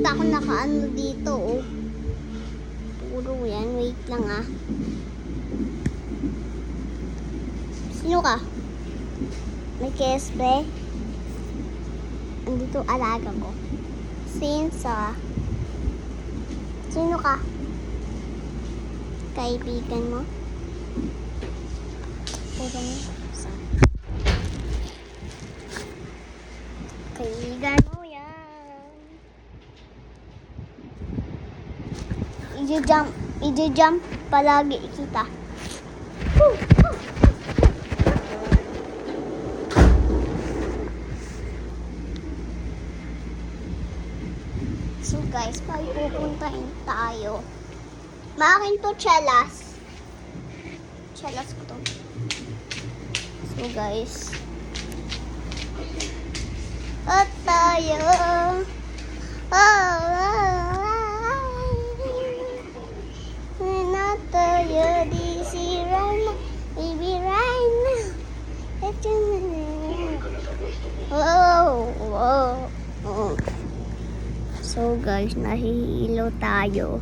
pa ako nakaano dito, oh. Puro yan. Wait lang, ah. Sino ka? May kespe? Andito alaga ko. Sino ka? Kaibigan mo? Kaibigan mo yan. I-jump palagi kita. So guys, pupuntahin tayo. Maakin to chelas. Chelas ko to. So guys. At tayo. Na tayo di si Rana. Baby Rana. Oh. So guys, nahihilo tayo.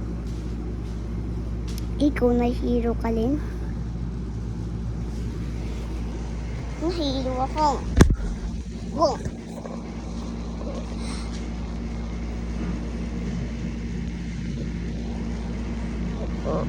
Ikaw nahihilo ka rin? Nahihilo ako. Go! Oh.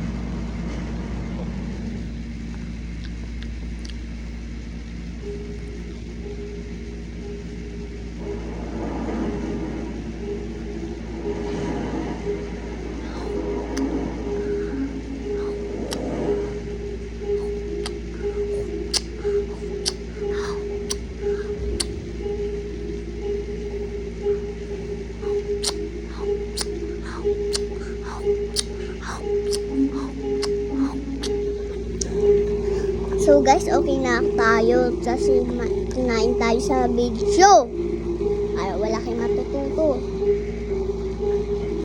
So guys, okay na tayo kasi kinain tayo sa video. Ay, wala kayong matututo.